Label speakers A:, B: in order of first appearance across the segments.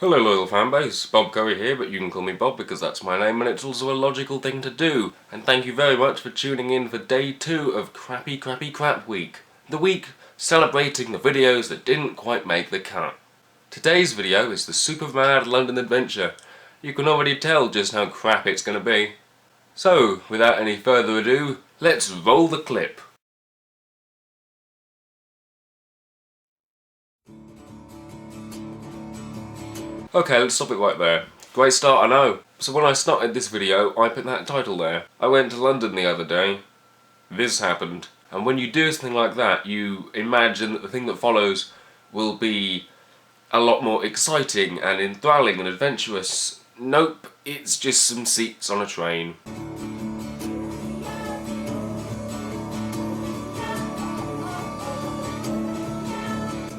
A: Hello loyal fanbase, BobCorp here, but you can call me Bob because that's my name and it's also a logical thing to do. And thank you very much for tuning in for day 2 of Crappy Crap Week. The week celebrating the videos that didn't quite make the cut. Today's video is the Super Rad London Adventure. You can already tell just how crap it's going to be. So, without any further ado, let's roll the clip. Okay, let's stop it right there. Great start, I know. So when I started this video, I put that title there. I went to London the other day. This happened. And when you do something like that, you imagine that the thing that follows will be a lot more exciting and enthralling and adventurous. Nope, it's just some seats on a train.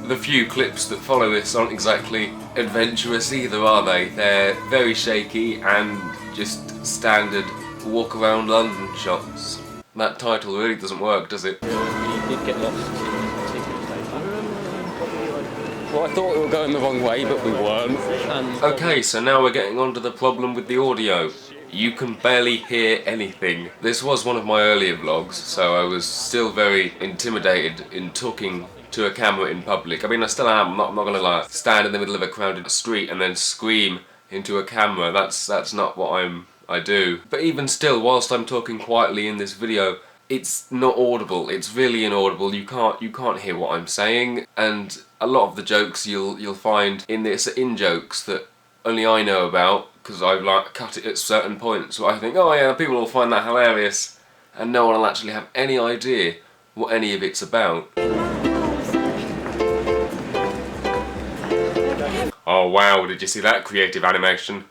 A: The few clips that follow this aren't exactly adventurous either, are they? They're very shaky and just standard walk around London shots. That title really doesn't work, does it?
B: You did get lost. Well, I thought we were going the wrong way, but we weren't.
A: Okay, so now we're getting on to the problem with the audio. You can barely hear anything. This was one of my earlier vlogs, so I was still very intimidated in talking to a camera in public. I mean, I still am. I'm not gonna stand in the middle of a crowded street and then scream into a camera. That's not what I do. But even still, whilst I'm talking quietly in this video, it's not audible. It's really inaudible. You can't hear what I'm saying. And a lot of the jokes you'll find in this are in-jokes that only I know about because I've cut it at certain points where I think, oh yeah, people will find that hilarious, and no one will actually have any idea what any of it's about. Oh wow, did you see that creative animation?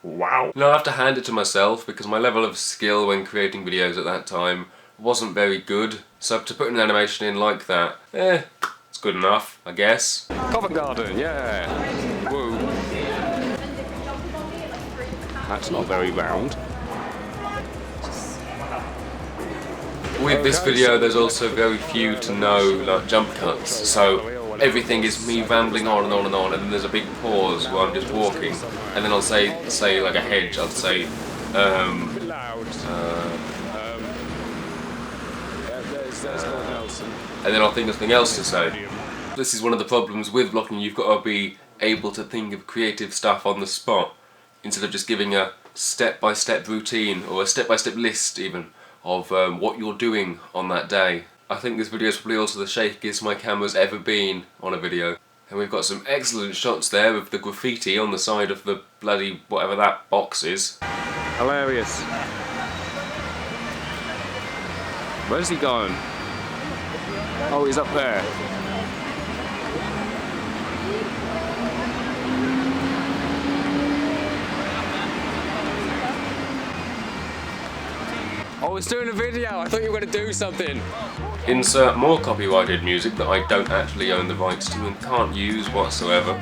A: Wow. Now I have to hand it to myself because my level of skill when creating videos at that time wasn't very good, so to put an animation in like that, it's good enough, I guess.
B: Covent Garden, yeah! Woo! That's not very round.
A: With this video there's also very few to no jump cuts, so everything is me rambling on and on and on, and then there's a big pause where I'm just walking, and then I'll say like a hedge, I'll say, and then I'll think of something else to say. This is one of the problems with vlogging. You've got to be able to think of creative stuff on the spot, instead of just giving a step-by-step routine, or a step-by-step list even, of what you're doing on that day. I think this video is probably also the shakiest my camera's ever been on a video. And we've got some excellent shots there of the graffiti on the side of the bloody whatever that box is.
B: Hilarious. Where's he going? Oh, he's up there. Oh, it's doing a video! I thought you were going to do something!
A: Insert more copyrighted music that I don't actually own the rights to and can't use whatsoever.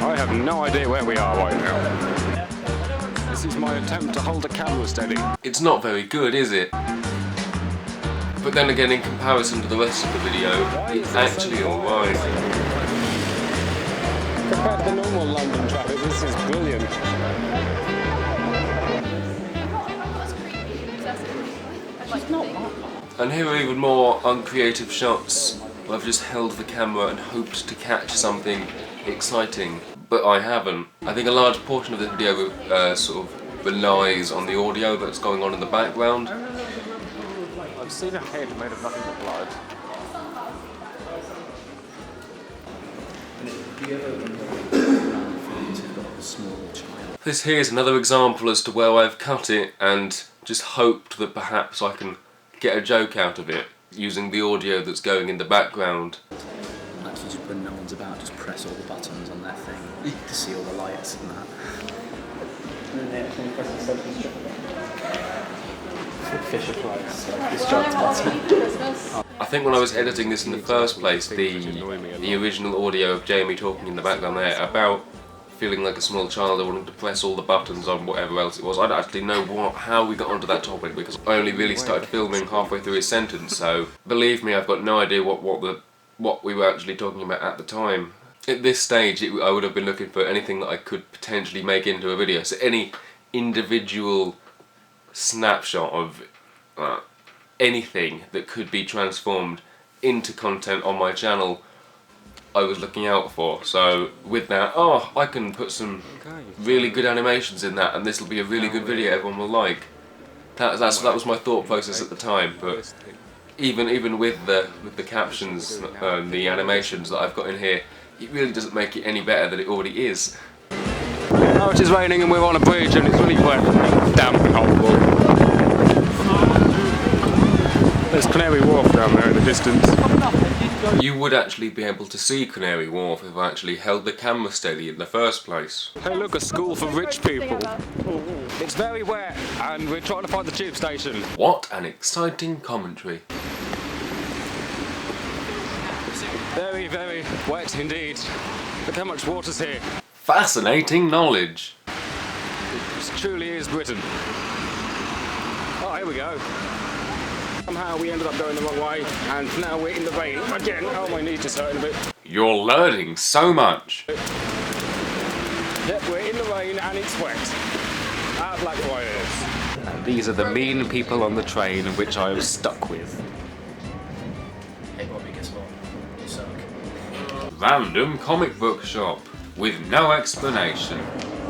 B: I have no idea where we are right now. This is my attempt to hold the camera steady.
A: It's not very good, is it? But then again, in comparison to the rest of the video, it's actually alright.
B: Compared to the normal London traffic, this is brilliant.
A: And here are even more uncreative shots where I've just held the camera and hoped to catch something exciting, but I haven't. I think a large portion of this video sort of relies on the audio that's going on in the background.
B: I've seen a head made of nothing but blood.
A: This here is another example as to where I've cut it and just hoped that perhaps I can get a joke out of it using the audio that's going in the background.
C: Actually, just when no one's about, just press all the buttons on their thing to see all the lights and that. And then can you press the selfie Fisher Price,
A: I think when I was editing this in the first place, the original audio of Jamie talking in the background there, about feeling like a small child and wanting to press all the buttons on whatever else it was. I don't actually know how we got onto that topic because I only really started filming halfway through his sentence, so believe me, I've got no idea what we were actually talking about at the time. At this stage, I would have been looking for anything that I could potentially make into a video, so any individual snapshot of anything that could be transformed into content on my channel I was looking out for. So with that, I can put some really good animations in that and this will be a really good video everyone will like. That was my thought process at the time, but even with the captions and the animations that I've got in here, it really doesn't make it any better than it already is.
B: Oh, it is raining and we're on a bridge and it's really wet, damp and horrible. There's Canary Wharf down there in the distance.
A: You would actually be able to see Canary Wharf if I actually held the camera steady in the first place.
B: Hey look, a school for rich people. It's very wet and we're trying to find the tube station.
A: What an exciting commentary.
B: Very, very wet indeed. Look how much water's here.
A: Fascinating knowledge.
B: This truly is Britain. Oh, here we go. Somehow we ended up going the wrong way, and now we're in the rain again. Oh, my knees just hurting a bit.
A: You're learning so much.
B: Yep, we're in the rain and it's wet. Our black wires. And these are the mean people on the train which I was stuck with.
C: Hey Bobby, guess what? You suck.
A: Random comic book shop with no explanation.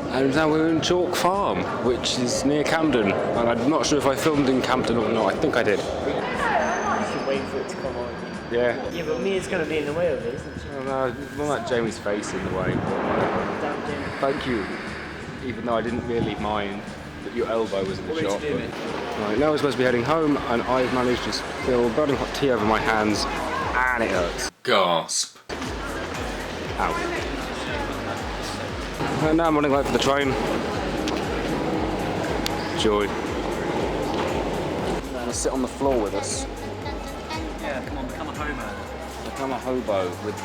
B: And now we're in Chalk Farm, which is near Camden. And I'm not sure if I filmed in Camden or not. I think I did.
D: You should wait for it to come on.
B: Yeah.
D: Yeah, but Mia's going to be in the way of it, isn't she?
B: Oh, no, more like Jamie's face in the way.
D: Damn Jamie.
B: Thank you. Even though I didn't really mind that your elbow was in the shot. Right, now we're supposed to be heading home, and I've managed to spill burning hot tea over my hands, and it hurts.
A: Gasp.
B: Ow. And now I'm running late for the train. Joy. Wanna sit on the floor with us?
C: Yeah, come on, become a hobo.
B: Become a hobo with...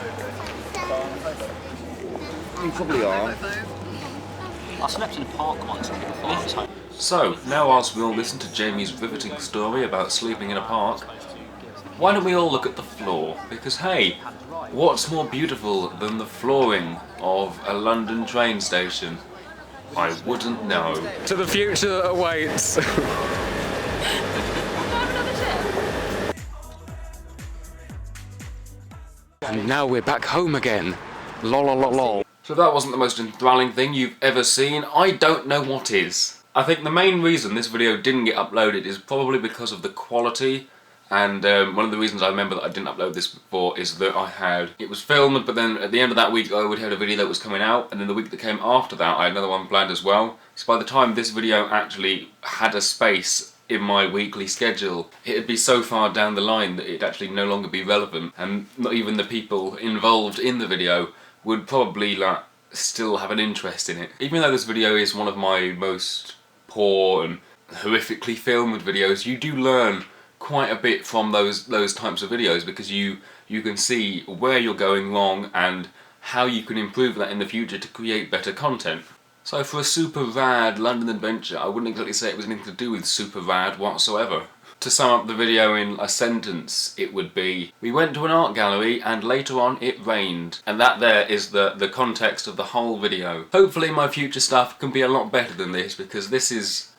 B: You probably are.
C: I slept in a park once and before I was home.
A: So, now whilst we all listen to Jamie's riveting story about sleeping in a park, why don't we all look at the floor? Because hey, what's more beautiful than the flooring of a London train station? I wouldn't know.
B: To the future that awaits. And now we're back home again. Lol lol lol lol.
A: So if that wasn't the most enthralling thing you've ever seen, I don't know what is. I think the main reason this video didn't get uploaded is probably because of the quality. And one of the reasons I remember that I didn't upload this before is that it was filmed, but then at the end of that week I would have a video that was coming out, and then the week that came after that I had another one planned as well. So by the time this video actually had a space in my weekly schedule, it'd be so far down the line that it'd actually no longer be relevant, and not even the people involved in the video would probably still have an interest in it. Even though this video is one of my most poor and horrifically filmed videos, you do learn quite a bit from those types of videos, because you can see where you're going wrong and how you can improve that in the future to create better content. So for a Super Rad London Adventure, I wouldn't exactly say it was anything to do with Super Rad whatsoever. To sum up the video in a sentence, it would be: we went to an art gallery and later on it rained. And that there is the context of the whole video. Hopefully my future stuff can be a lot better than this, because this is...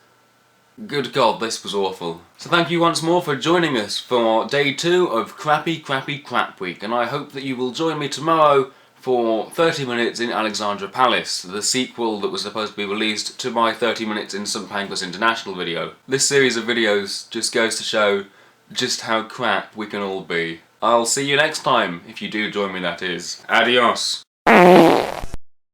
A: good God, this was awful. So thank you once more for joining us for day 2 of Crappy Crap Week, and I hope that you will join me tomorrow for 30 Minutes in Alexandra Palace, the sequel that was supposed to be released to my 30 Minutes in St Pancras International video. This series of videos just goes to show just how crap we can all be. I'll see you next time, if you do join me that is. Adios.